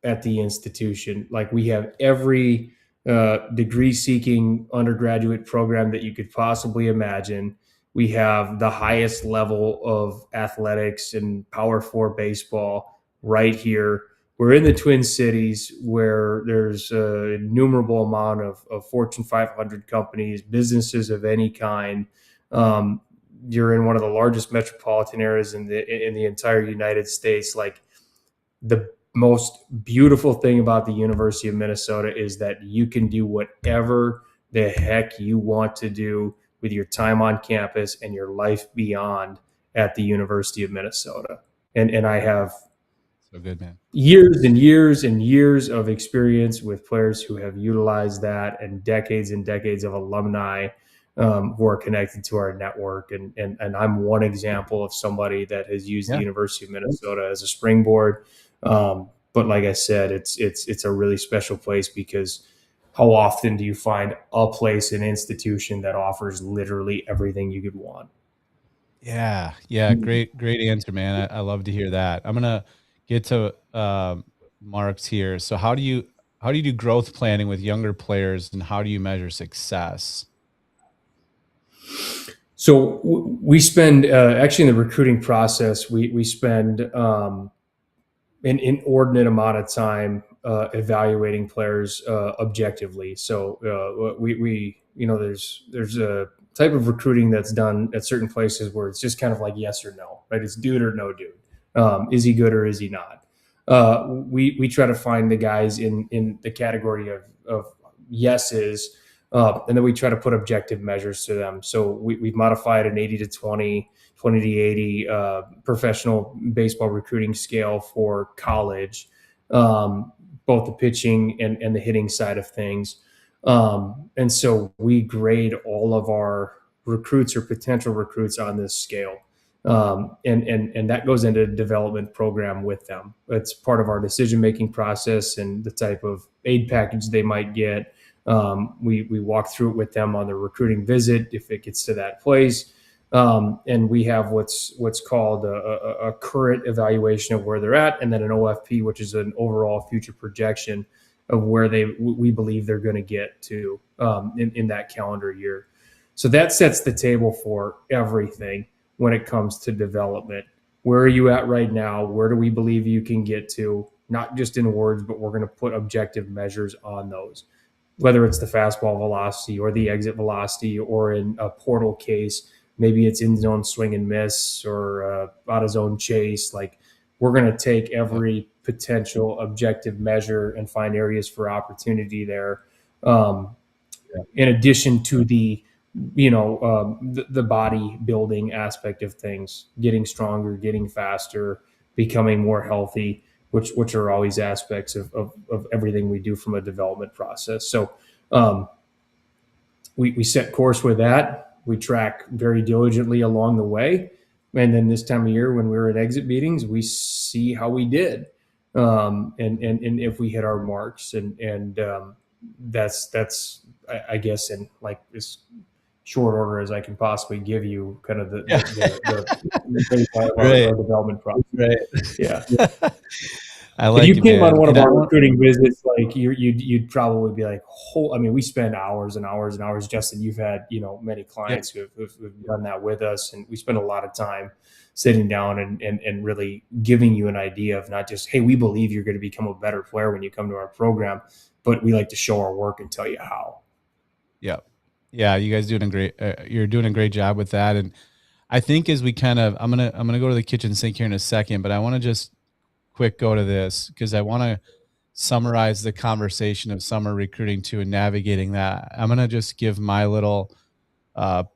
at the institution. Like we have every degree seeking undergraduate program that you could possibly imagine. We have the highest level of athletics and Power Four baseball right here. We're in the Twin Cities where there's an innumerable amount of Fortune 500 companies, businesses of any kind. Um, you're in one of the largest metropolitan areas in the entire United States. Like the most beautiful thing about the University of Minnesota is that you can do whatever the heck you want to do with your time on campus and your life beyond at the University of Minnesota. And I have So good, man. years and years and years of experience with players who have utilized that and decades of alumni who are connected to our network. And I'm one example of somebody that has used the Yeah. University of Minnesota as a springboard. But like I said, it's a really special place because how often do you find a place, an institution that offers literally everything you could want? Yeah. Yeah. Great answer, man. I love to hear that. I'm gonna get to marks here. So how do you do growth planning with younger players, and how do you measure success? So we spend actually in the recruiting process, we spend an inordinate amount of time evaluating players objectively. So we there's a type of recruiting that's done at certain places where it's just kind of like yes or no, right? It's dude or no dude. Is he good or is he not? We try to find the guys in the category of yeses, and then we try to put objective measures to them. So we've modified an 80 to 20, 20 to 80 professional baseball recruiting scale for college, both the pitching and the hitting side of things. And so we grade all of our recruits or potential recruits on this scale. And that goes into a development program with them. It's part of our decision-making process and the type of aid package they might get. We walk through it with them on the recruiting visit if it gets to that place. And we have what's called a current evaluation of where they're at, and then an OFP, which is an overall future projection of where we believe they're going to get to in that calendar year. So that sets the table for everything when it comes to development. Where are you at right now? Where do we believe you can get to? Not just in words, but we're going to put objective measures on those, whether it's the fastball velocity or the exit velocity, or in a portal case, maybe it's in zone swing and miss or out of zone chase. Like, we're going to take every potential objective measure and find areas for opportunity there. In addition to the body building aspect of things, getting stronger, getting faster, becoming more healthy, which are always aspects of everything we do from a development process. So we set course with that. We track very diligently along the way. And then this time of year, when we're at exit meetings, we see how we did, and if we hit our marks. And that's I guess in like as short order as I can possibly give you, kind of the Right. our development process. Right. Yeah. I If like you it, came on man. one of And I our want, recruiting visits, like you'd probably be like, I mean, we spend hours and hours and hours. Justin, you've had many yeah, clients who've done that with us, and we spend a lot of time sitting down and really giving you an idea of not just, hey, we believe you're going to become a better player when you come to our program, but we like to show our work and tell you how. yeah, yeah. You guys doing a great. You're doing a great job with that. And I think as we kind of, I'm gonna go to the kitchen sink here in a second, but I want to just quick go to this because I want to summarize the conversation of summer recruiting too and navigating that. I'm gonna just give my little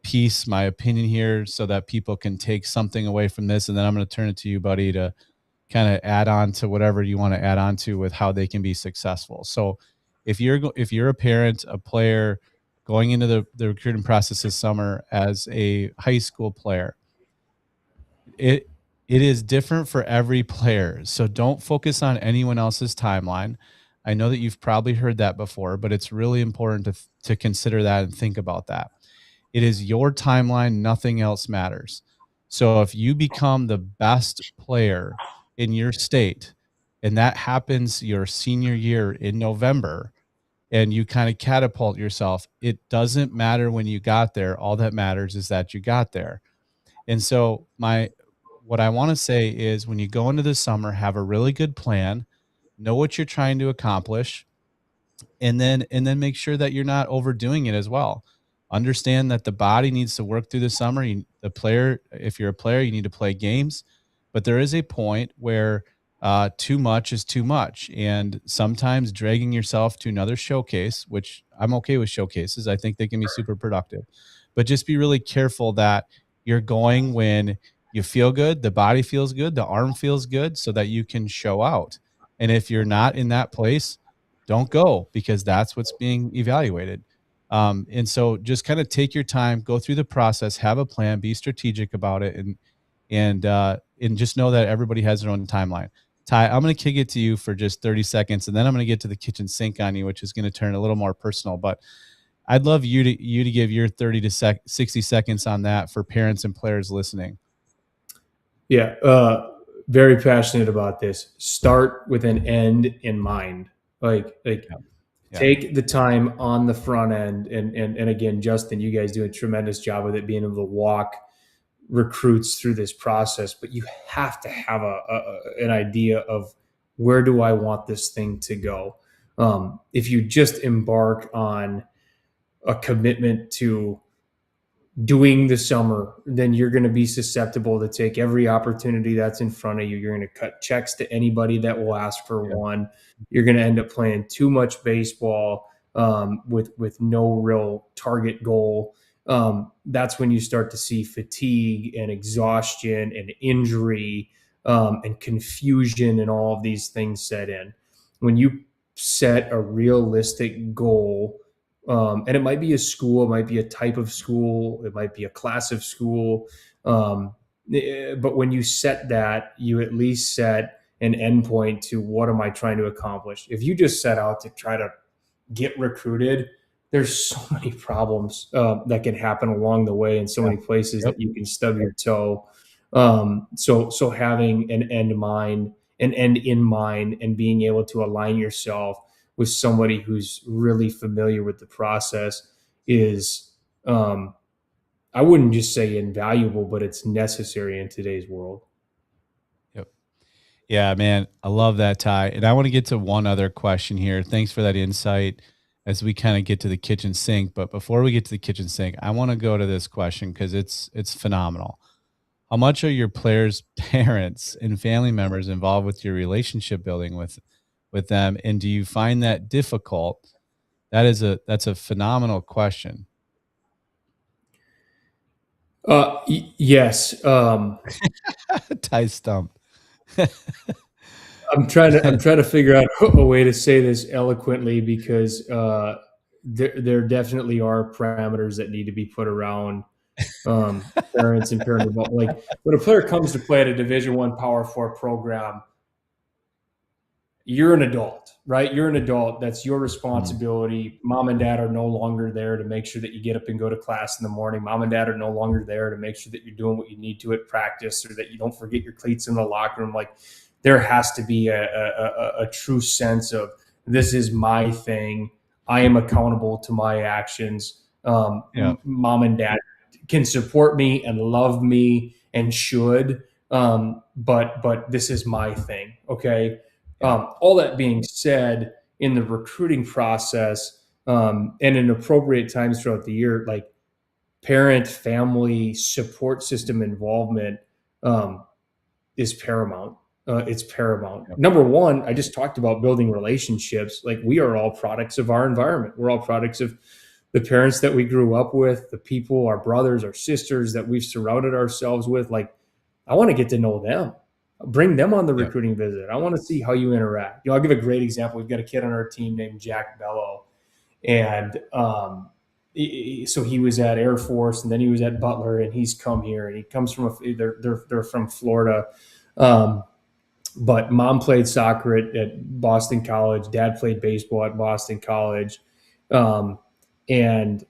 piece, my opinion here, so that people can take something away from this, and then I'm gonna turn it to you, buddy, to kind of add on to whatever you want to add on to with how they can be successful. So if you're a parent, a player going into the recruiting process this summer as a high school player, it it is different for every player. So don't focus on anyone else's timeline. I know that you've probably heard that before, but it's really important to consider that and think about that. It is your timeline, nothing else matters. So if you become the best player in your state, and that happens your senior year in November, and you kind of catapult yourself, it doesn't matter when you got there. All that matters is that you got there. And so what I want to say is when you go into the summer, have a really good plan, know what you're trying to accomplish, and then make sure that you're not overdoing it as well. Understand that the body needs to work through the summer. The player, if you're a player, you need to play games, but there is a point where too much is too much, and sometimes dragging yourself to another showcase, which I'm okay with showcases. I think they can be super productive, but just be really careful that you're going when you feel good, the body feels good, the arm feels good, so that you can show out. And if you're not in that place, don't go because that's what's being evaluated. And so just kind of take your time, go through the process, have a plan, be strategic about it, and just know that everybody has their own timeline. Ty, I'm going to kick it to you for just 30 seconds, and then I'm going to get to the kitchen sink on you, which is going to turn a little more personal. But I'd love you to give your 30 to 60 seconds on that for parents and players listening. Yeah, very passionate about this. Start with an end in mind. Like Yeah. Yeah. take the time on the front end, and again, Justin, you guys do a tremendous job with it, being able to walk recruits through this process. But you have to have an idea of where do I want this thing to go. If you just embark on a commitment to doing the summer, then you're going to be susceptible to take every opportunity that's in front of you. You're going to cut checks to anybody that will ask for Yeah. one. You're going to end up playing too much baseball with no real target goal. That's when you start to see fatigue and exhaustion and injury and confusion and all of these things set in. When you set a realistic goal, and it might be a school, it might be a type of school, it might be a class of school. But when you set that, you at least set an endpoint to what am I trying to accomplish. If you just set out to try to get recruited, there's so many problems that can happen along the way, and so Yeah. many places Yep. that you can stub your toe. So having an end in mind, and being able to align yourself with somebody who's really familiar with the process is, I wouldn't just say invaluable, but it's necessary in today's world. Yep. Yeah, man, I love that, Ty. And I want to get to one other question here. Thanks for that insight as we kind of get to the kitchen sink. But before we get to the kitchen sink, I want to go to this question because it's phenomenal. How much are your players' parents and family members involved with your relationship building with them? And do you find that difficult? That's a phenomenal question. Yes. Ty stump. I'm trying to figure out a way to say this eloquently, because there definitely are parameters that need to be put around parents and parent involvement. Like when a player comes to play at a Division I Power Four program, you're an adult, right? You're an adult. That's your Mm, responsibility. Mom and dad are no longer there to make sure that you get up and go to class in the morning. Mom and dad are no longer there to make sure that you're doing what you need to at practice, or that you don't forget your cleats in the locker room. Like there has to be a true sense of, this is my thing. I am accountable to my actions. yeah. Mom and dad can support me and love me and should, but this is my thing. Okay. Yeah. All that being said, in the recruiting process, and in appropriate times throughout the year, like parent, family, support system involvement um, is paramount. It's paramount. Yep. Number one, I just talked about building relationships. Like we are all products of our environment. We're all products of the parents that we grew up with, the people, our brothers, our sisters that we've surrounded ourselves with. Like I want to get to know them. Bring them on the Yep. recruiting visit. I want to see how you interact. I'll give a great example. We've got a kid on our team named Jack Bello, and so he was at Air Force, and then he was at Butler, and he's come here, and he comes from they're from Florida. Um, but mom played soccer at Boston College. Dad played baseball at Boston College. Um, and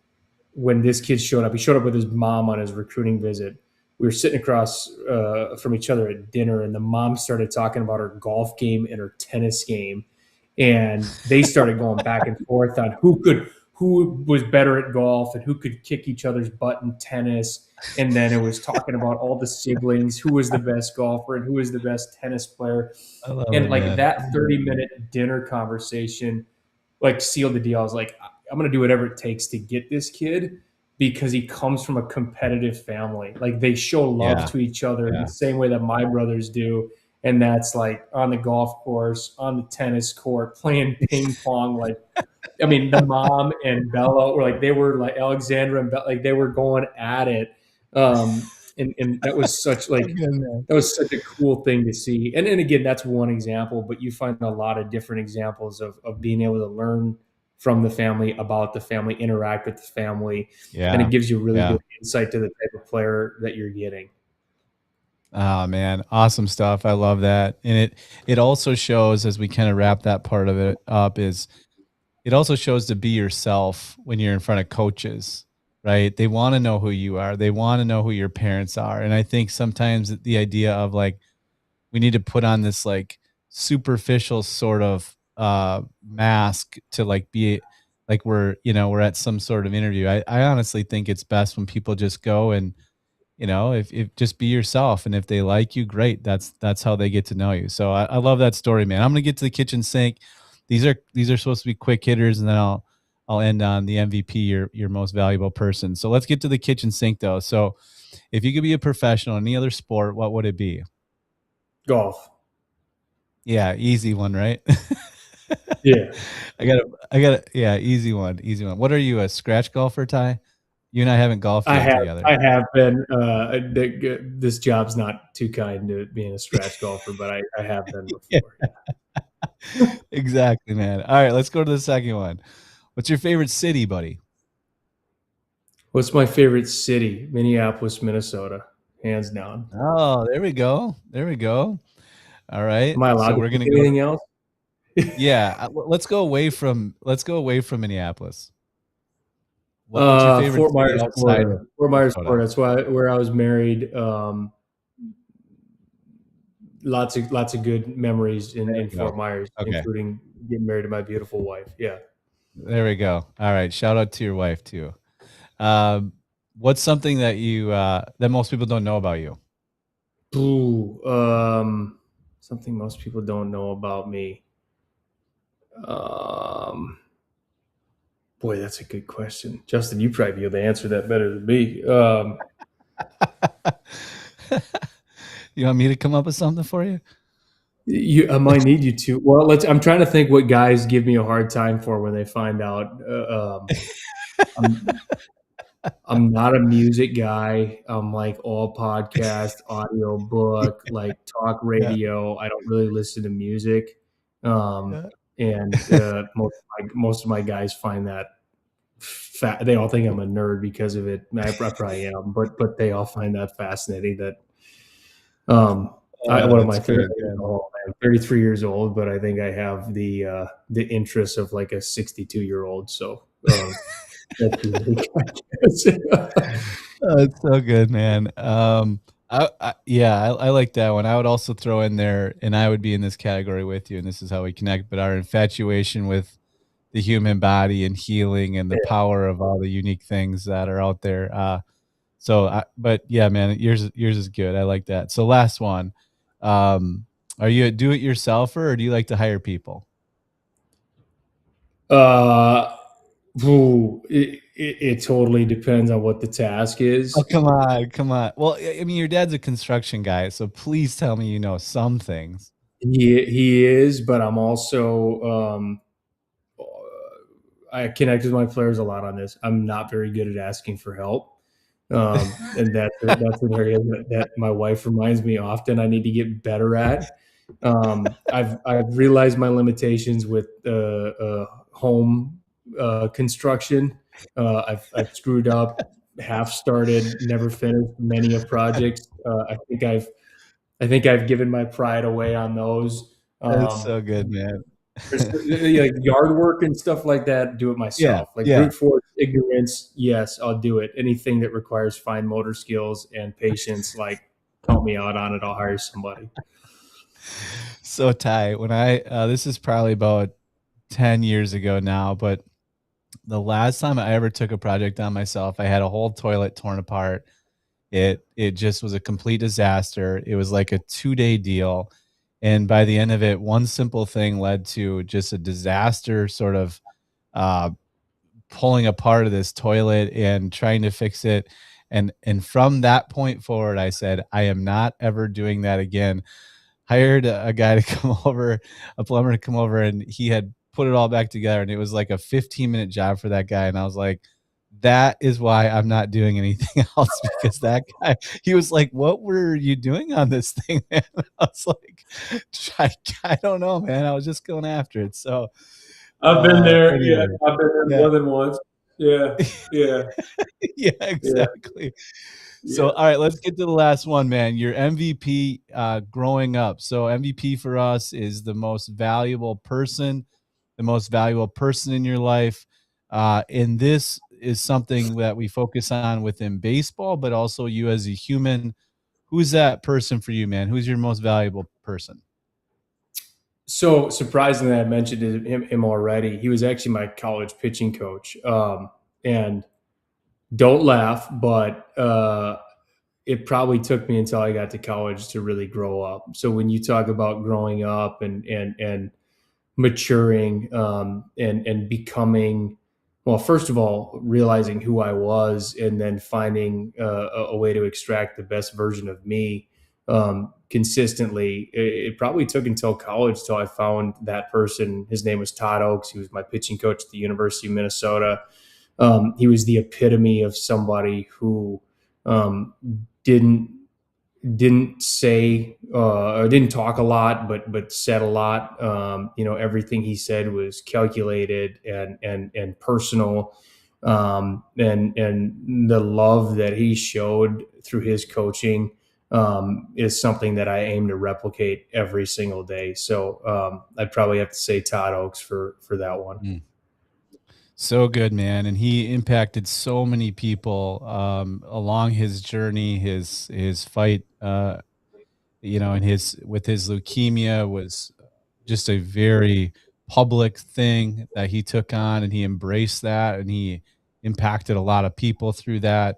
when this kid showed up, he showed up with his mom on his recruiting visit. We were sitting across from each other at dinner, and the mom started talking about her golf game and her tennis game, and they started going back and forth on who was better at golf and who could kick each other's butt in tennis. And then it was talking about all the siblings, who was the best golfer and who was the best tennis player. I love And it, like man. that 30-minute dinner conversation like sealed the deal. I was like, I'm going to do whatever it takes to get this kid, because he comes from a competitive family. Like they show love Yeah. to each other in Yeah. the same way that my brothers do. And that's like on the golf course, on the tennis court, playing ping pong. Like, I mean, the mom and Bella were like, they were like Alexandra and Bella, like they were going at it. And that was such like, So good, man. that was such a cool thing to see. And again, that's one example, but you find a lot of different examples of being able to learn from the family, about the family, interact with the family. And Yeah. it gives you really Yeah. good insight to the type of player that you're getting. Oh man, awesome stuff. I love that. And it also shows, as we kind of wrap that part of it up, is it also shows to be yourself when you're in front of coaches, right? They want to know who you are. They want to know who your parents are. And I think sometimes the idea of like we need to put on this like superficial sort of mask to like be like we're at some sort of interview. I honestly think it's best when people just go and if just be yourself, and if they like you, great. That's how they get to know you. So I love that story, man. I'm gonna get to the kitchen sink. These are supposed to be quick hitters, and then I'll I'll end on the MVP, your most valuable person. So let's get to the kitchen sink though. So if you could be a professional in any other sport, what would it be? Golf. Yeah, easy one, right? Yeah. Yeah, easy one, easy one. What are you, a scratch golfer, Ty? You and I haven't golfed yet together. I have been. This job's not too kind to being a scratch golfer, but I have been Yeah, before. exactly, man. All right, let's go to the second one. What's your favorite city, buddy? What's my favorite city? Minneapolis, Minnesota, hands down. Oh, there we go. There we go. All right. Am I allowed So to we're pick gonna go. anything else? Yeah, let's go away from Minneapolis. What's your favorite Fort city Myers, outside Florida. of Fort Myers, Minnesota? Florida. That's where I was married. Lots of good memories There in we go. Fort Myers, Okay, including getting married to my beautiful wife. Yeah. there we go. All right, shout out to your wife too. Um, what's something that you that most people don't know about you? Ooh, something most people don't know about me. Um, Boy, that's a good question, Justin. You probably be able to answer that better than me. You want me to come up with something for you? I might need you to. Well, let's. I'm trying to think what guys give me a hard time for when they find out. I'm I'm not a music guy. I'm like all podcast, audio book, like talk Yeah, radio. I don't really listen to music, um, yeah. and most of my guys find that they all think I'm a nerd because of it. I probably am, but they all find that fascinating. That Oh, one of that's my favorite great, things. man. I'm 33 years old, but I think I have the interests of like a 62-year-old. So that's unique, I guess. Oh, it's so good, man. Yeah, I like that one. I would also throw in there, and I would be in this category with you, and this is how we connect, but our infatuation with the human body and healing and the Yeah. power of all the unique things that are out there. But yeah, man, yours is good. I like that. So last one. Are you a do-it-yourselfer or do you like to hire people? Uh, it totally depends on what the task Oh, is. come on, come on. Well, I mean, your dad's a construction guy, so please tell me you know some things. He is, but I'm also I connect with my players a lot on this. I'm not very good at asking for help. And that's an area that my wife reminds me often I need to get better at. I've realized my limitations with home construction. I've screwed up, half started, never finished many of projects. I think I've given my pride away on those. That's Um, so good, man. like yard work and stuff like that, do it Yeah, myself. Like yeah. brute force, ignorance, yes, I'll do it. Anything that requires fine motor skills and patience, like count me out on it. I'll hire somebody. So Ty, when I this is probably about 10 years ago now, but the last time I ever took a project on myself, I had a whole toilet torn apart. It just was a complete disaster. It was like a 2-day deal, and by the end of it, one simple thing led to just a disaster sort of uh pulling apart of this toilet and trying to fix it. And from that point forward, I said, I am not ever doing that again. Hired a guy to come over, a plumber to come over, and he had put it all back together. And it was like a 15-minute job for that guy. And I was like, that is why I'm not doing anything else because that guy, he was like, what were you doing on this thing, man? I was like, I, I don't know, man. I was just going after it. So, I've been there. Yeah, anyway, I've been there yeah. more than once. Yeah, yeah, Yeah, yeah, exactly. So, yeah. all right, let's get to the last one, man. Your MVP growing up. So, MVP for us is the most valuable person in your life. And this is something that we focus on within baseball, but also you as a human. Who's that person for you, man? Who's your most valuable person? So surprisingly, I mentioned him already. He was actually my college pitching coach. And don't laugh, but it probably took me until I got to college to really grow up. So when you talk about growing up and maturing and becoming Well, first of all, realizing who I was and then finding a way to extract the best version of me consistently. It probably took until college till I found that person. His name was Todd Oakes. He was my pitching coach at the University of Minnesota. He was the epitome of somebody who um, didn't didn't say didn't talk a lot, but said a lot. Everything he said was calculated and personal. And the love that he showed through his coaching is something that I aim to replicate every single day. So I'd probably have to say Todd Oakes for that one. Mm. So good, man. And he impacted so many people along his journey, his fight, and his with his leukemia was just a very public thing that he took on, and he embraced that, and he impacted a lot of people through that.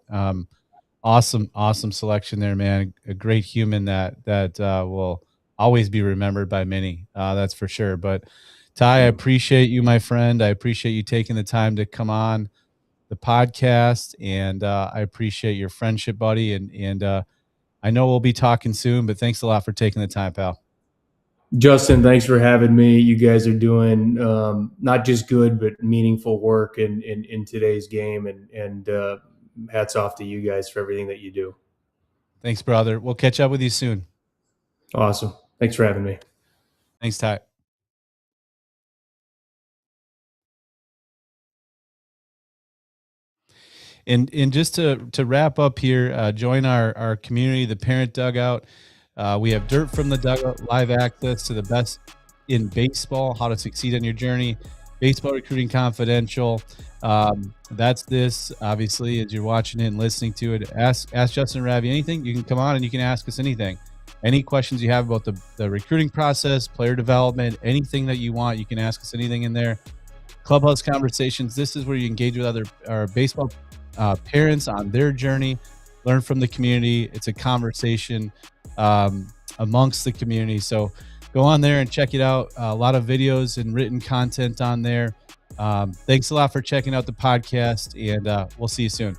Awesome, awesome selection there, man. A great human that will always be remembered by many. That's for sure. But Ty, I Yeah. appreciate you, my friend. I appreciate you taking the time to come on the podcast, and I appreciate your friendship, buddy. And I know we'll be talking soon, but thanks a lot for taking the time, pal. Justin, thanks for having me. You guys are doing not just good but meaningful work in today's game, and hats off to you guys for everything that you do. Thanks, brother. We'll catch up with you soon. Awesome. Thanks for having me. Thanks, Ty. And just to wrap up here, join our community, the Parent Dugout. We have Dirt from the Dugout, live access to the best in baseball, how to succeed on your journey, Baseball Recruiting Confidential. That's this, obviously, as you're watching it and listening to it. Ask Justin and Ravi anything. You can come on and you can ask us anything. Any questions you have about the recruiting process, player development, anything that you want, you can ask us anything in there. Clubhouse Conversations. This is where you engage with other baseball parents on their journey, learn from the community. It's a conversation amongst the community. So go on there and check it out. A lot of videos and written content on there. Thanks a lot for checking out the podcast, and we'll see you soon.